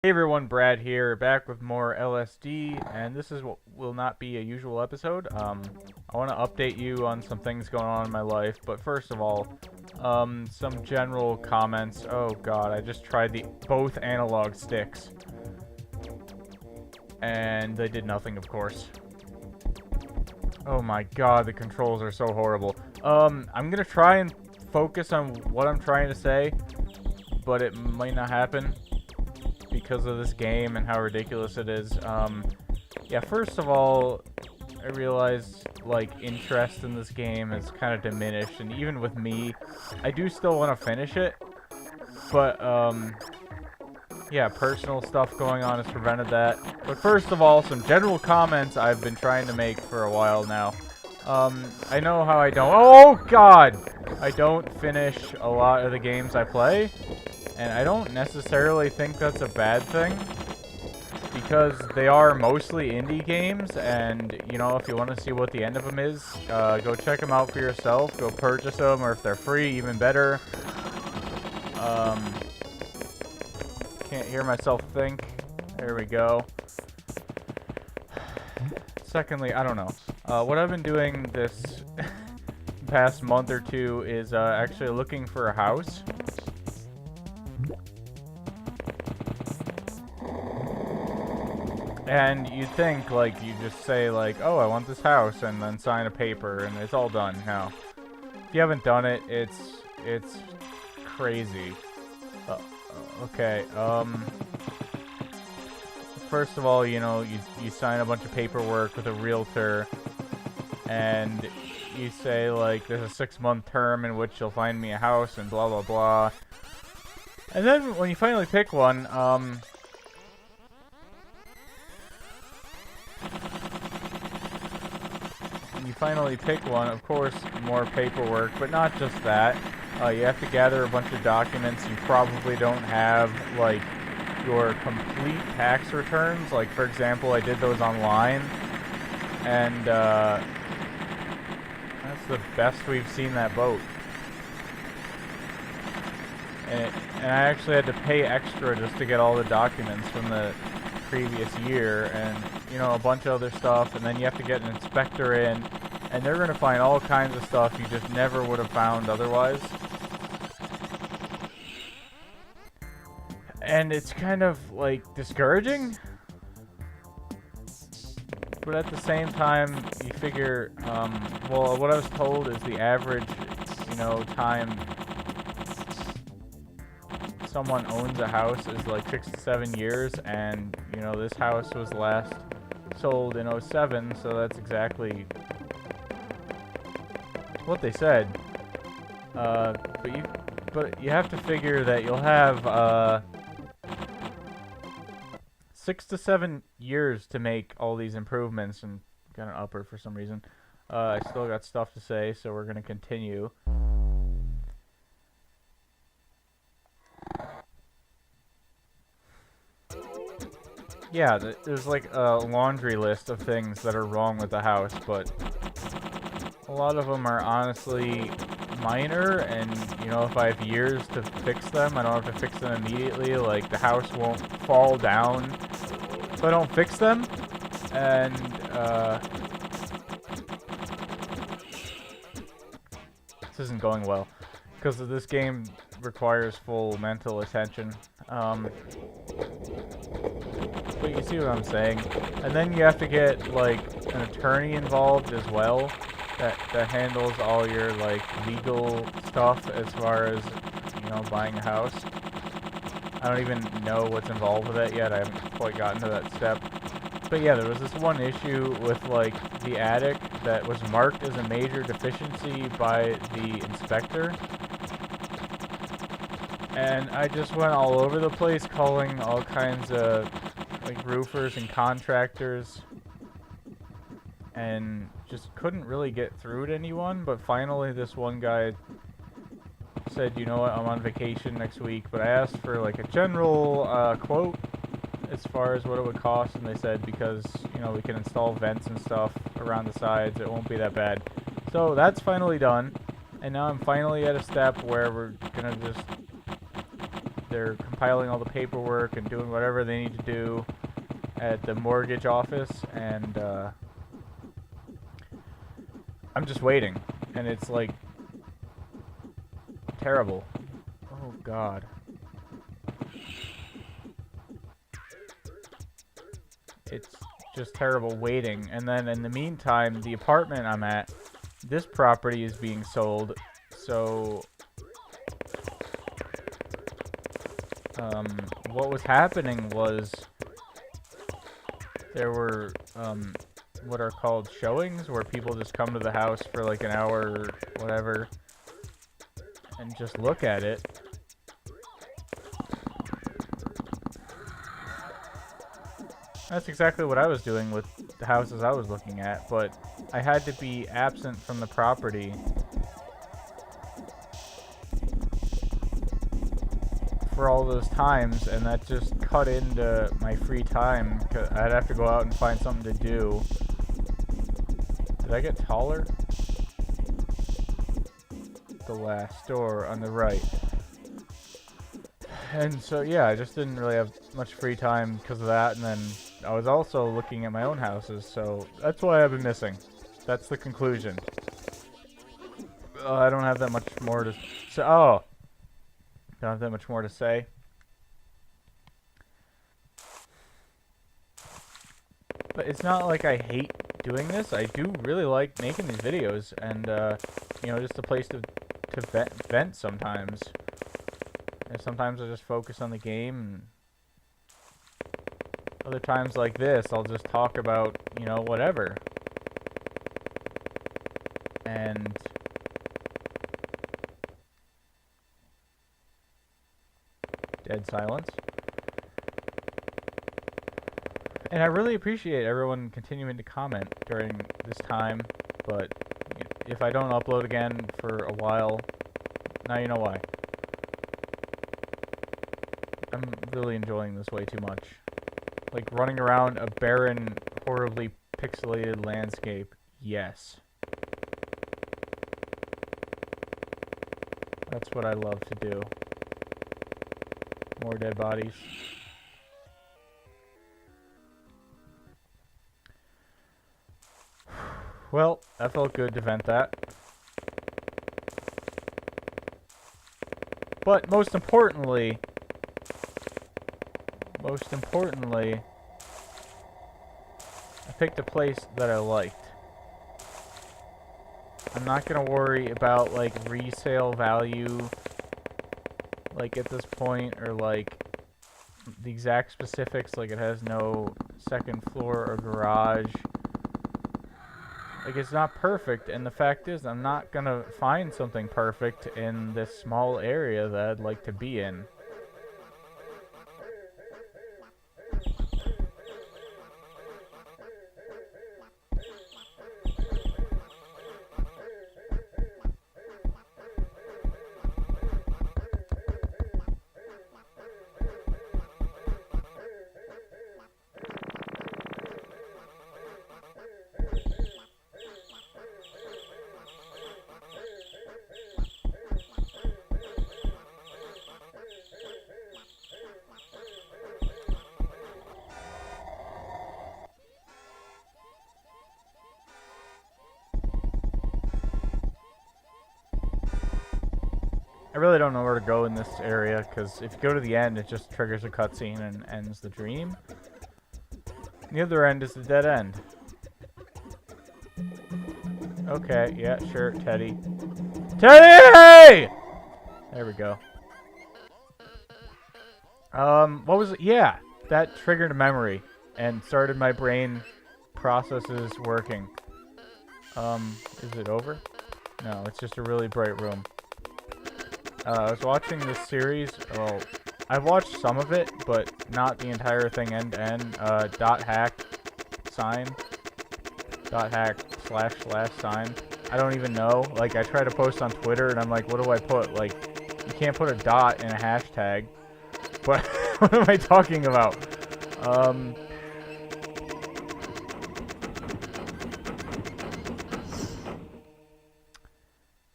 Hey everyone, Brad here, back with more LSD, and this is what will not be a usual episode. I want to update you on some things going on in my life, but first of all, some general comments. Oh god, I just tried both analog sticks, and they did nothing, of course. Oh my god, the controls are so horrible. I'm gonna try and focus on what I'm trying to say, but it might not happen because of this game and how ridiculous it is. Yeah, first of all, I realized, like, interest in this game has kind of diminished, and even with me, I do still want to finish it, but, yeah, personal stuff going on has prevented that. But first of all, some general comments I've been trying to make for a while now. I know how I don't— oh god! I don't finish a lot of the games I play. And I don't necessarily think that's a bad thing, because they are mostly indie games, and, you know, if you want to see what the end of them is, go check them out for yourself, go purchase them, or if they're free, even better. Can't hear myself think. There we go. Secondly, I don't know. What I've been doing this past month or two is actually looking for a house. And you'd think, like, you just say, like, oh, I want this house, and then sign a paper, and it's all done. No. If you haven't done it, it's crazy. Okay, first of all, you know, you sign a bunch of paperwork with a realtor, and you say, like, there's a 6-month term in which you'll find me a house, and blah, blah, blah. And then, when you finally pick one, of course, more paperwork, but not just that. You have to gather a bunch of documents. You probably don't have, like, your complete tax returns. Like, for example, I did those online, and, that's the best we've seen that boat. And I actually had to pay extra just to get all the documents from the previous year, and, you know, a bunch of other stuff, and then you have to get an inspector in, and they're going to find all kinds of stuff you just never would have found otherwise. And it's kind of, like, discouraging. But at the same time, you figure, well, what I was told is the average, you know, time someone owns a house is like 6 to 7 years, and, you know, this house was last sold in 07, so that's exactly what they said. But you have to figure that you'll have 6 to 7 years to make all these improvements, and got an upper for some reason. I still got stuff to say, so we're gonna continue. Yeah, there's like a laundry list of things that are wrong with the house, but a lot of them are honestly minor, and, you know, if I have years to fix them, I don't have to fix them immediately. Like, the house won't fall down if I don't fix them, and, this isn't going well, because this game requires full mental attention. But you see what I'm saying. And then you have to get, like, an attorney involved as well that handles all your, like, legal stuff as far as, you know, buying a house. I don't even know what's involved with that yet. I haven't quite gotten to that step. But yeah, there was this one issue with, like, the attic that was marked as a major deficiency by the inspector. And I just went all over the place calling all kinds of, like, roofers and contractors, and just couldn't really get through to anyone. But finally this one guy said, you know what, I'm on vacation next week, but I asked for, like, a general quote as far as what it would cost, and they said, because, you know, we can install vents and stuff around the sides, it won't be that bad. So that's finally done, and now I'm finally at a step where we're gonna just they're compiling all the paperwork and doing whatever they need to do at the mortgage office, and I'm just waiting, and it's like terrible. Oh God. It's just terrible waiting. And then in the meantime, the apartment I'm at, this property is being sold, so what was happening was there were what are called showings, where people just come to the house for like an hour or whatever and just look at it. That's exactly what I was doing with the houses I was looking at, but I had to be absent from the property for all those times, and that just cut into my free time, 'cause I'd have to go out and find something to do. Did I get taller? The last door on the right. And so, yeah, I just didn't really have much free time because of that, and then I was also looking at my own houses, so that's why I've been missing. That's the conclusion. I don't have that much more to say. Oh! Don't have that much more to say. But it's not like I hate doing this. I do really like making these videos, and, you know, just a place to vent sometimes. And sometimes I just focus on the game, and other times like this, I'll just talk about, you know, whatever. And dead silence. And I really appreciate everyone continuing to comment during this time, but if I don't upload again for a while, now you know why. I'm really enjoying this way too much. Like running around a barren, horribly pixelated landscape, yes. That's what I love to do. More dead bodies. Well, that felt good to vent that. But most importantly, I picked a place that I liked. I'm not gonna worry about like resale value, like at this point, or like the exact specifics, like it has no second floor or garage. Like, it's not perfect, and the fact is I'm not gonna find something perfect in this small area that I'd like to be in. I really don't know where to go in this area, because if you go to the end, it just triggers a cutscene and ends the dream. The other end is the dead end. Okay, yeah, sure, Teddy. Teddy! There we go. What was it? Yeah, that triggered a memory and started my brain processes working. Is it over? No, it's just a really bright room. I was watching this series. Well, I've watched some of it, but not the entire thing end to end. .hack sign. .hack / sign. I don't even know. Like, I try to post on Twitter, and I'm like, what do I put? Like, you can't put a dot in a hashtag. But what am I talking about?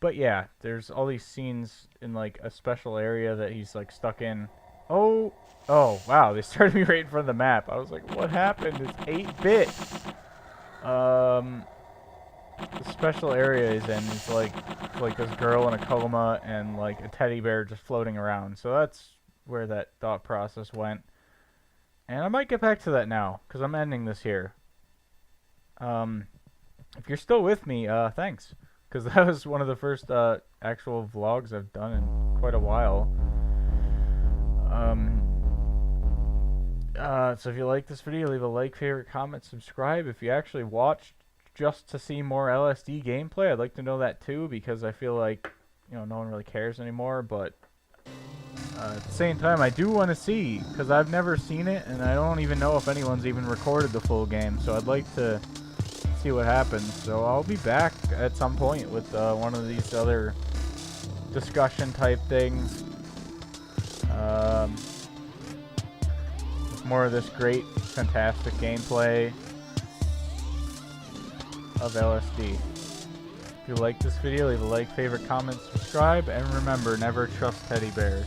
But yeah, there's all these scenes in like a special area that he's like stuck in, Oh, wow, they started me right in front of the map. I was like, what happened? It's 8-bit. The special area is in is like this girl in a coma and like a teddy bear just floating around. So that's where that thought process went. And I might get back to that now, because I'm ending this here. If you're still with me, thanks. Because that was one of the first actual vlogs I've done in quite a while. So if you like this video, leave a like, favorite, comment, subscribe. If you actually watched just to see more LSD gameplay, I'd like to know that too, because I feel like, you know, no one really cares anymore. But at the same time, I do want to see, because I've never seen it, and I don't even know if anyone's even recorded the full game. So I'd like to see what happens. So I'll be back at some point with one of these other discussion type things. More of this great, fantastic gameplay of LSD. If you like this video, leave a like, favorite, comment, subscribe, and remember, never trust teddy bears.